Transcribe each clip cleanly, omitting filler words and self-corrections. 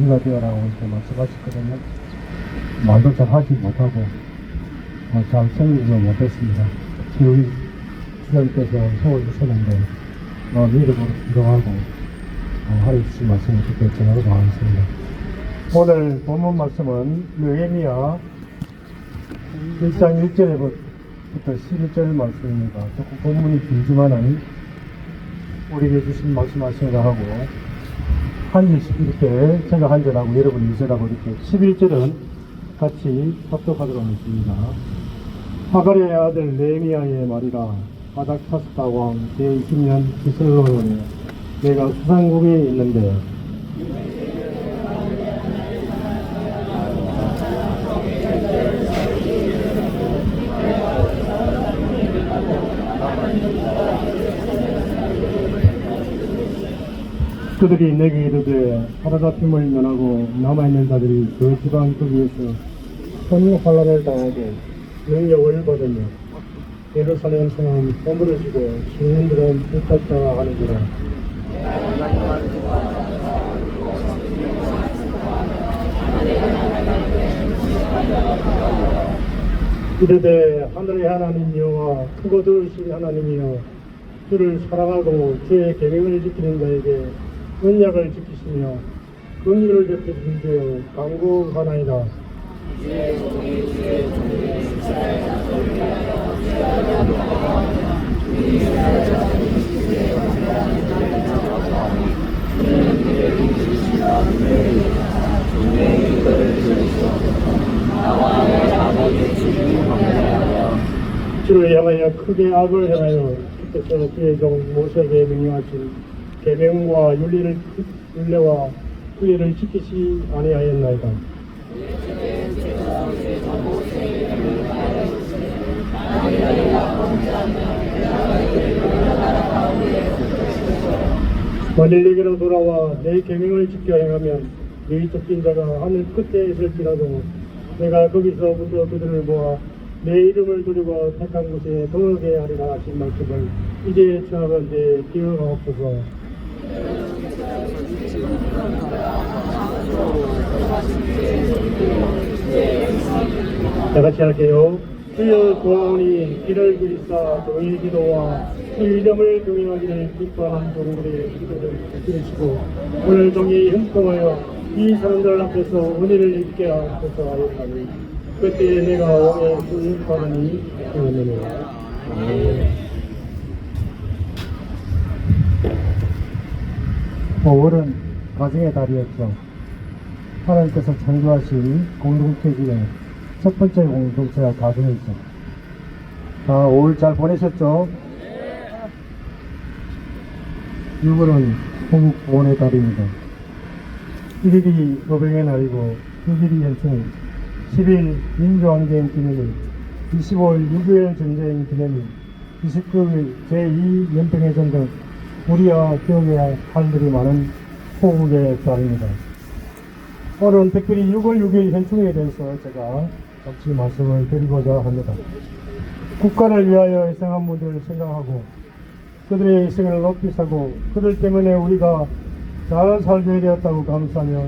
가 되어라고 이렇게 말씀하셨거든요. 말도 잘 하지 못하고 잘 챙기지 못했습니다. 우리 주장께서 소원을 주셨는데 믿음으로 기도하고 하루씩 말씀을 듣게 전하고 나왔습니다. 오늘 본문 말씀은 느헤미야 1장 1절부터 11절 말씀입니다. 조금 본문이 길지만은 우리에게 주신 말씀하시라 하고 한 절씩 이렇게 제가 한 절하고 여러분 2절하고 이렇게 11절은 같이 합독하도록 하겠습니다. 하갈의 아들 느헤미야의 말이라. 아닥사스다 왕 제20년 기슬로에 내가 수상국에 있는데 그들이 내게 이르되 사로잡힘을 면하고 남아있는 자들이 그 지방 거기에서 큰 환란을 당하고 능력을 받으며 예루살렘 성은 허물어지고 시민들은 불탔다가 하는구나. 이르되 하늘의 하나님 여호와 크고 더우신 하나님이여 주를 사랑하고 주의 계명을 지키는 자에게 언약을 지키시며 긍휼을 베푸신 주여 간구하나이다. 주를 향하여 크게 악을 행하여 주께서 그의 종 모세에게 명령하신 계명과 율례와 규례를 지키시 아니하였나이다. 만일 내게로 돌아와 내 계명을 지켜 행하면 네 쫓긴 자가 하늘 끝에 있을지라도 내가 거기서부터 그들을 모아 내 이름을 두르고 택한 곳에 거하게 하리라 하신 말씀을 이제 청하건대 기억하옵소서. 다 같이 할게요. 주여 구하오니 길을 그리사 종의 기도와 주 이름을 경영하기를 기뻐하는 종들의 기도를 들으시고 오늘 종이 형통하여 이 사람들 앞에서 은혜를 입게 하소서 하였나니 그때 내가 왕의 주인받으니 되었느니라. 오월은 가정의 달이었죠. 하나님께서 창조하신 공동체 중에 첫 번째 공동체가 가정이죠. 5월 잘 보내셨죠? 6월은 한국 보훈의 달입니다. 1일이 노병의 날이고 6일이 현충, 10일 민주항쟁 기념일, 25일 6.25 전쟁 기념일, 29일 제2연평해전 등 우리와 기억해야 할 일이 많은 호국의 달입니다. 오늘은 특별히 6월 6일 현충에 대해서 제가 같이 말씀을 드리고자 합니다. 국가를 위하여 희생한 분들을 생각하고 그들의 희생을 높이 사고 그들 때문에 우리가 잘 살게 되었다고 감사하며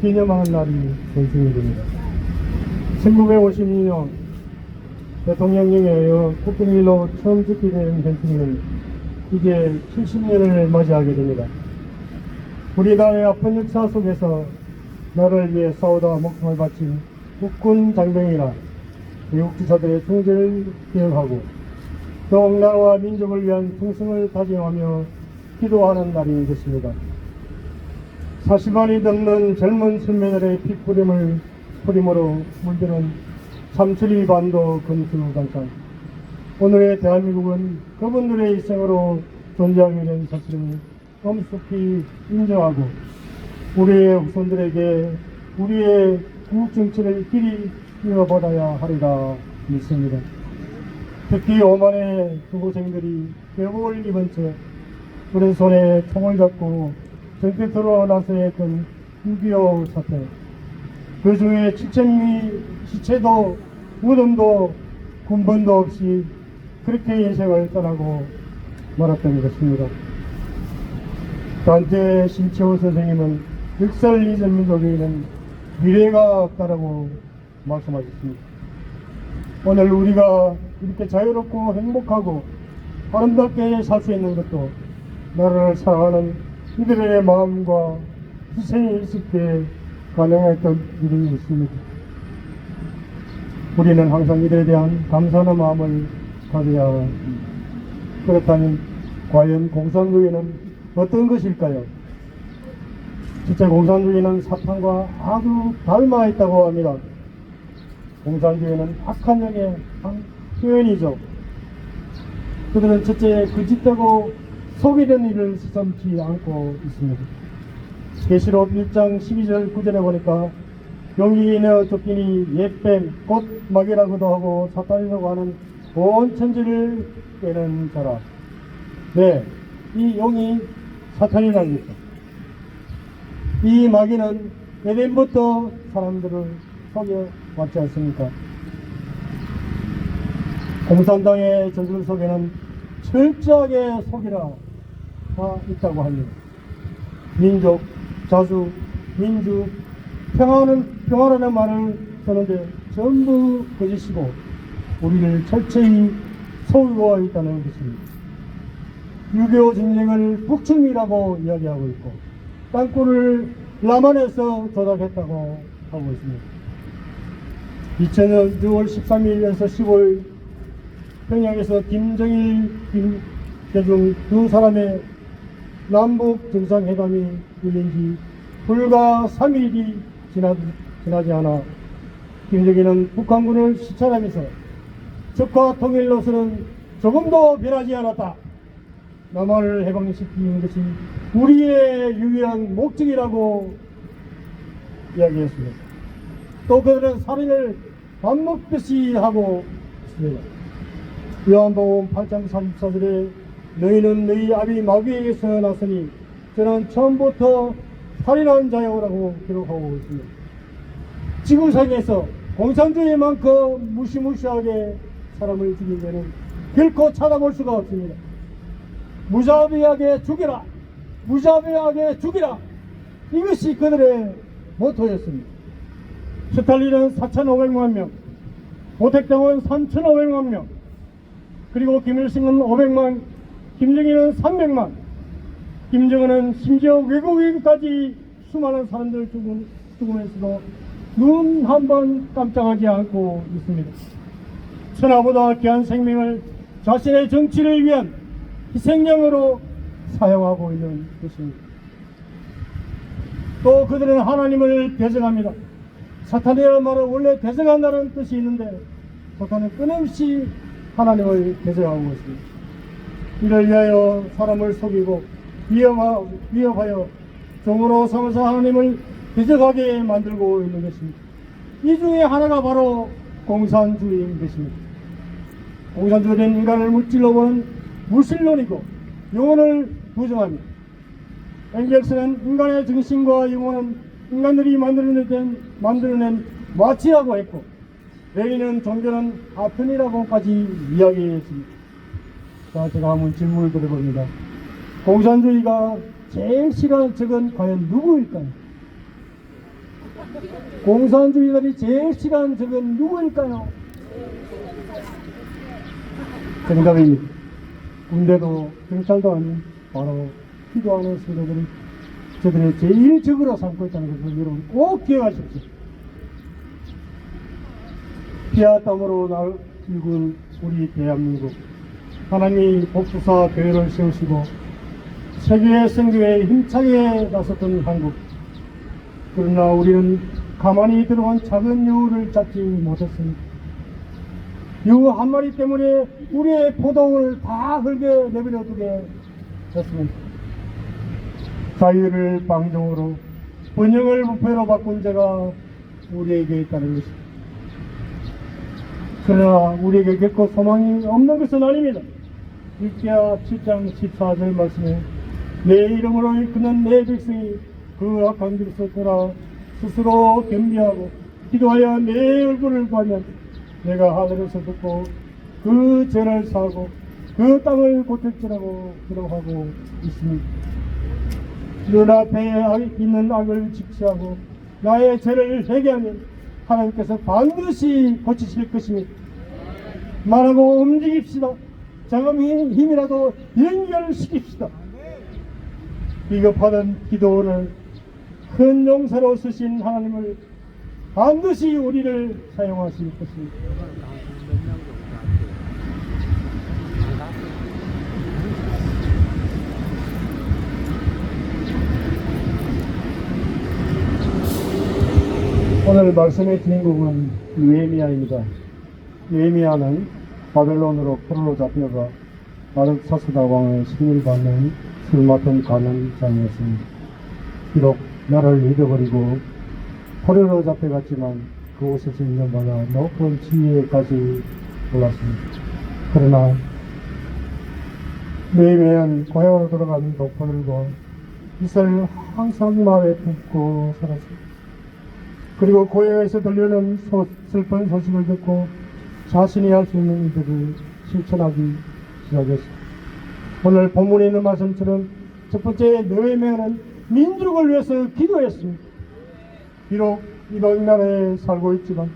기념하는 날이 현충이 됩니다. 1952년 대통령령에 의해 국경일로 처음 짓게 된 현충일은 이제 70년을 맞이하게 됩니다. 우리나라의 아픈 역사 속에서 나라를 위해 싸우다 목숨을 바친 국군 장병이나 외국주사들의 충전을 기억하고 더욱 나라와 민족을 위한 충성을 다짐하며 기도하는 날이 됐습니다. 40만이 넘는 젊은 선배들의 피뿌림으로 물드는 삼천리 반도 건수단장. 오늘의 대한민국은 그분들의 희생으로 존재하게 된 사실을 엄숙히 인정하고 우리의 후손들에게 우리의 국정치를 길이 이어받아야 하리라 믿습니다. 특히 오만의 수고생들이 교복을 입은 채 오른손에 총을 잡고 전투터로 나서했던 6.25 사태, 그 중에 시체도 무덤도 군번도 없이 그렇게 인생을 떠나고 말았던 것입니다. 단체 신채호 선생님은 역사를 잊은 민족에게는 미래가 없다라고 말씀하셨습니다. 오늘 우리가 이렇게 자유롭고 행복하고 아름답게 살 수 있는 것도 나라를 사랑하는 이들의 마음과 희생이 있을 때 가능했던 일이 있습니다. 우리는 항상 이들에 대한 감사하는 마음을 가져야 합니다. 그렇다면 과연 공산주의는 어떤 것일까요? 실제 공산주의는 사탄과 아주 닮아 있다고 합니다. 공산주의는 악한 영의 한 표현이죠. 그들은 첫째 거짓되고 속이는 일을 서슴지 않고 있습니다. 계시록 1장 12절 9절에 보니까 용이 내어 쫓기니 옛뱀 곧 마귀라고도 하고 사탄이라고 하는 온 천지를 깨는 자라. 네, 이 용이 사탄이라는 거죠. 이 마귀는 에덴부터 사람들을 속여왔지 않습니까? 공산당의 정글 속에는 철저하게 속이라 있다고 합니다. 민족, 자주, 민주, 평화라는 말을 쓰는데 전부 거짓이고 우리를 철저히 속이고 있다는 것입니다. 6.25 전쟁을 북침이라고 이야기하고 있고 땅굴을 남한에서 조작했다고 하고 있습니다. 2000년 6월 13일에서 15일 평양에서 김정일, 김대중 두 사람의 남북 정상회담이 열린 지 불과 3일이 지나지 않아 김정일은 북한군을 시찰하면서 적화 통일로서는 조금도 변하지 않았다. 남한을 해방시키는 것이 우리의 유일한 목적이라고 이야기했습니다. 또 그들은 살인을 밥 먹듯이 하고 있습니다. 요한복음 8장 34절에 너희는 너희 아비 마귀에게서 났으니 저는 처음부터 살인한 자요라고 기록하고 있습니다. 지구상에서 공산주의만큼 무시무시하게 사람을 죽인 죄는 결코 찾아볼 수가 없습니다. 무자비하게 죽이라, 무자비하게 죽이라, 이것이 그들의 모토였습니다. 스탈린은 4,500만 명, 모택당은 3,500만 명, 그리고 김일성은 500만, 김정일은 300만, 김정은은 심지어 외국인까지 수많은 사람들 죽으면서도 눈 한 번 깜짝하지 않고 있습니다. 천하보다 귀한 생명을 자신의 정치를 위한 희생양으로 사용하고 있는 것입니다. 또 그들은 하나님을 대적합니다. 사탄이라는 말은 원래 대적한다는 뜻이 있는데 사탄은 끊임없이 하나님을 대적하고 있습니다. 이를 위하여 사람을 속이고 위협하여 종으로 삼아서 하나님을 대적하게 만들고 있는 것입니다. 이 중에 하나가 바로 공산주의인 것입니다. 공산주의는 인간을 물질로 보는 무신론이고 영혼을 부정합니다. 엥겔스는 인간의 정신과 영혼은 인간들이 만들어낸 마취라고 했고 레닌은 종교는 아편이라고까지 이야기했습니다. 자, 제가 한번 질문을 드려봅니다. 공산주의가 제일 싫어하는 적은 과연 누구일까요? 공산주의들이 제일 싫어하는 적은 누구일까요? 정답입니다. 군대도 경찰도 아닌 바로 기도하는 성도들이 저들의 제일 적으로 삼고 있다는 것을 여러분 꼭 기억하십시오. 피와 땀으로 날 일군 우리 대한민국, 하나님이 복수사 교회를 세우시고 세계 선교에 힘차게 나섰던 한국, 그러나 우리는 가만히 들어온 작은 여우를 잡지 못했습니다. 여우 한 마리 때문에 우리의 포도를 다 흙에 내버려 두게 됐습니다. 자유를 방종으로, 번영을 부패로 바꾼 죄가 우리에게 있다는 것입니다. 그러나 우리에게 결코 소망이 없는 것은 아닙니다. 일기야 7장 14절 말씀에 내 이름으로 일컫는 내 백성이 그 악한 길에서 돌아 스스로 겸비하고 기도하여 내 얼굴을 가면 내가 하늘에서 듣고 그 죄를 사하고 그 땅을 고칠지라고 기도하고 있습니다. 눈앞에 있는 악을 직시하고 나의 죄를 회개하면 하나님께서 반드시 고치실 것입니다. 말하고 움직입시다. 작은 힘이라도 연결시킵시다. 비겁하던 기도를 큰 용사로 쓰신 하나님을 반드시 우리를 사용하실 것입니다. 오늘 말씀의 주인공은 느헤미야입니다. 느헤미야는 바벨론으로 포로로 잡혀가 아르사스다 왕의 신을 받는 술 맡은 관원장이었습니다. 비록 나라를 잃어버리고 포로로 잡혀갔지만 그곳에서 인정받아 높은 지위에까지 올랐습니다. 그러나 느헤미야는 고향으로 돌아가는 독포들과 이슬 항상 마음에 품고 살았습니다. 그리고 고향에서 들려오는 슬픈 소식을 듣고 자신이 할 수 있는 일들을 실천하기 시작했습니다. 오늘 본문에 있는 말씀처럼 첫 번째 느헤미야는 민족을 위해서 기도했습니다. 비록 이방 나라에 살고 있지만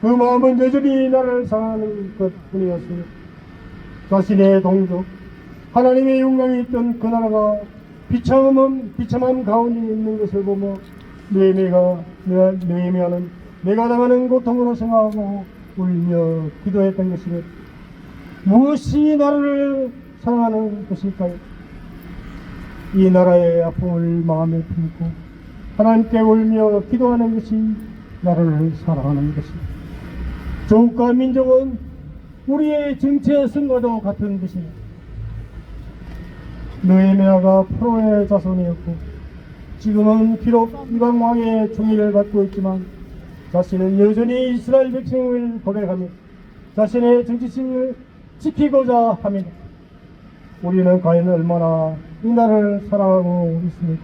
그 마음은 여전히 나라를 사랑하는 것뿐이었습니다. 자신의 동족 하나님의 영광이 있던 그 나라가 비참한 가운데 있는 것을 보며 느헤미야는 내가 당하는 고통으로 생각하고 울며 기도했던 것입니다. 무엇이 나라를 사랑하는 것일까요? 이 나라의 아픔을 마음에 품고 하나님께 울며 기도하는 것이 나라를 사랑하는 것입니다. 조국과 민족은 우리의 정치의 승과도 같은 것입니다. 느헤미야가 포로의 자손이었고 지금은 비록 이방 왕의 총애를 받고 있지만 자신은 여전히 이스라엘 백성을 고백하며 자신의 정치심을 지키고자 합니다. 우리는 과연 얼마나 이 나라를 사랑하고 있습니까?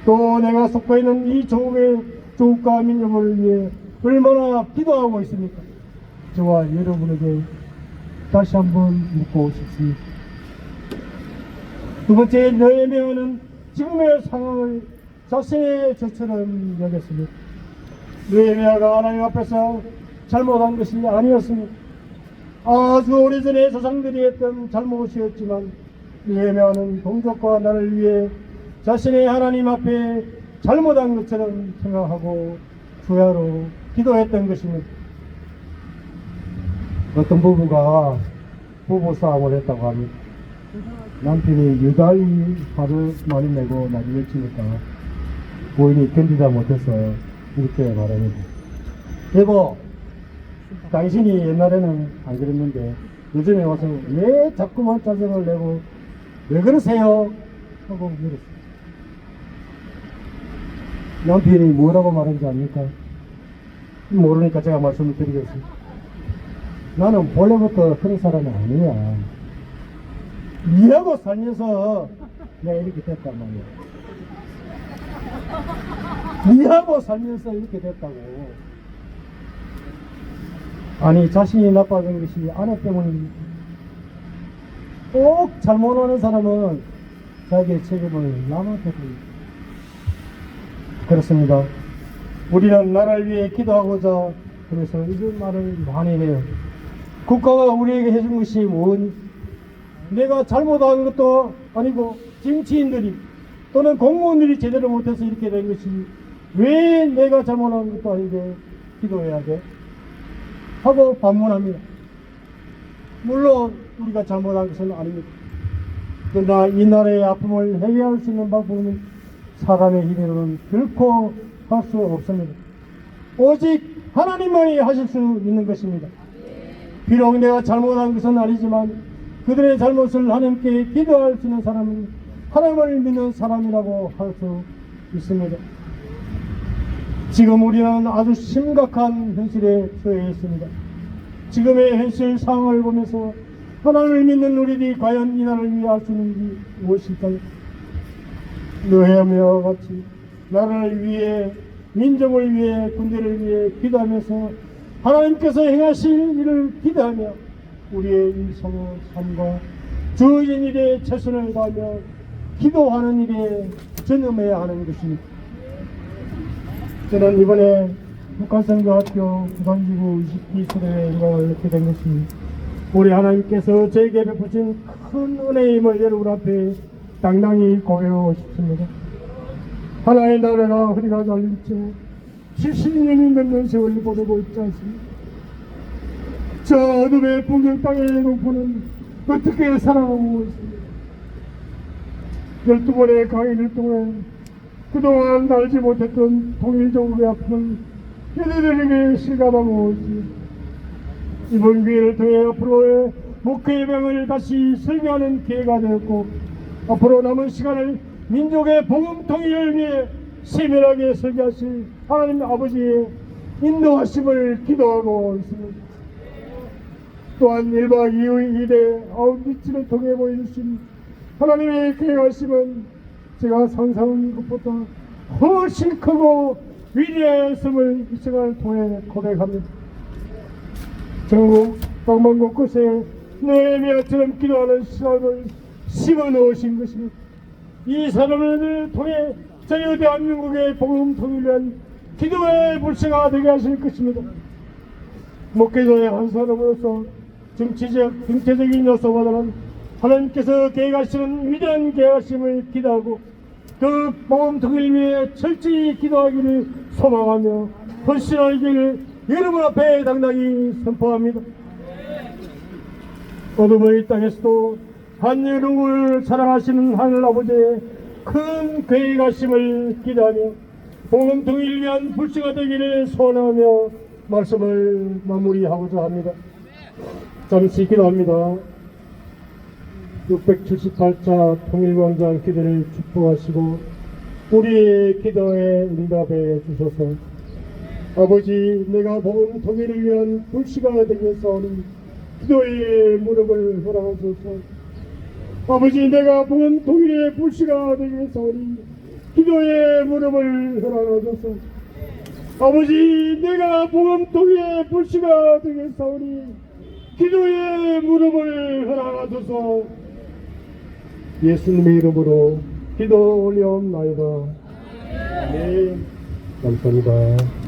또 내가 속해 있는 이 조국과 민족을 위해 얼마나 기도하고 있습니까? 저와 여러분에게 다시 한번 묻고 싶습니다. 두 번째, 느헤미야는 지금의 상황을 자신의 죄처럼 여겼습니다. 느헤미야가 하나님 앞에서 잘못한 것이 아니었습니다. 아주 오래전에 조상들이 했던 잘못이었지만 느헤미야는 동족과 나를 위해 자신의 하나님 앞에 잘못한 것처럼 생각하고 주야로 기도했던 것입니다. 어떤 부부가 부부싸움을 했다고 합니다. 남편이 유달리 화를 많이 내고 많이 외치니까 부인이 견디다 못해서 이렇게 말합니다. 여보, 당신이 옛날에는 안 그랬는데 요즘에 와서 왜 자꾸만 짜증을 내고 왜 그러세요? 하고 물었어요. 남편이 뭐라고 말했는지 압니까? 모르니까 제가 말씀을 드리겠습니다. 나는 본래부터 그런 사람이 아니야. 니하고 살면서 내가 이렇게 됐단 말이야. 니하고 살면서 이렇게 됐다고. 아니, 자신이 나빠진 것이 아내 때문입니다. 꼭 잘못하는 사람은 자기의 책임을 남한테 줍니다. 그렇습니다. 우리는 나라를 위해 기도하고자 그래서 이런 말을 많이 해요. 국가가 우리에게 해준 것이 뭐니? 내가 잘못한 것도 아니고 정치인들이 또는 공무원들이 제대로 못해서 이렇게 된 것이 왜 내가 잘못한 것도 아닌데 기도해야 돼? 하고 반문합니다. 물론 우리가 잘못한 것은 아닙니다. 그러나 이 나라의 아픔을 해결할 수 있는 방법은 사람의 힘으로는 결코 할 수 없습니다. 오직 하나님만이 하실 수 있는 것입니다. 비록 내가 잘못한 것은 아니지만 그들의 잘못을 하나님께 기도할 수 있는 사람은 하나님을 믿는 사람이라고 할 수 있습니다. 지금 우리는 아주 심각한 현실에 처해 있습니다. 지금의 현실 상황을 보면서 하나님을 믿는 우리들이 과연 이 나라를 위해 할 수 있는지 무엇일까요? 느헤미야와 같이 나라를 위해, 민족을 위해, 군대를 위해 기도하면서 하나님께서 행하실 일을 기대하며 우리의 일상의 삶과 주어진 일에 최선을 다하며 기도하는 일에 전념해야 하는 것입니다. 저는 이번에 북한성교학교 부산지구 20기 수료회에 이렇게 된 것입니다. 우리 하나님께서 저에게 베푸신 큰 은혜임을 여러분 앞에 당당히 고백하고 싶습니다. 하나의 나라가 허리가 잘린 채 70년이 넘는 세월이 보내고 있지 않습니까? 저 어둠의 풍경 땅의 농포는 어떻게 살아가고 있습니까? 12번의 강의를 통해 그동안 알지 못했던 통일조국의 아픔을 여러분에게 실감하고 있습니다. 이번 기회를 통해 앞으로의 목회 예배를 다시 설교하는 기회가 되었고, 앞으로 남은 시간을 민족의 복음 통일을 위해 세밀하게 설교하실 하나님 아버지의 인도하심을 기도하고 있습니다. 또한 1박 2일 2대 아웃리치를 통해 보여주신 하나님의 계획하심은 제가 상상한 것보다 훨씬 크고 위대했음을 이 시간을 통해 고백합니다. 전국 방방 곳곳에 느헤미야처럼 기도하는 시간을 심어 넣으신 것입니다. 이 사람을 통해 저희 대한민국의 복음 통일을 위한 기도의 불씨가 되게 하실 것입니다. 목회자의 한 사람으로서 정체적인 요소보다는 하나님께서 계획하시는 위대한 계획하심을 기도하고 그 복음 통일을 위해 철저히 기도하기를 소망하며 헌신하기를 여러분 앞에 당당히 선포합니다. 어둠의 땅에서도 한여름을 사랑하시는 하늘아버지의 큰 계획하심을 기대하며 복음 통일을 위한 불씨가 되기를 소원하며 말씀을 마무리하고자 합니다. 잠시 기도합니다. 678차 통일광장 기도를 축복하시고 우리의 기도에 응답해 주셔서 아버지, 내가 복음 통일을 위한 불씨가 되겠사오니 기도의 무릎을 허락하소서. 아버지, 내가 복음 통일의 불씨가 되겠사오니 기도의 무릎을 허락하소서. 아버지, 내가 복음 통일의 불씨가 되겠사오니 기도의 무릎을 허락하소서. 예수님의 이름으로 기도 올려옵나이다. 네, 감사합니다.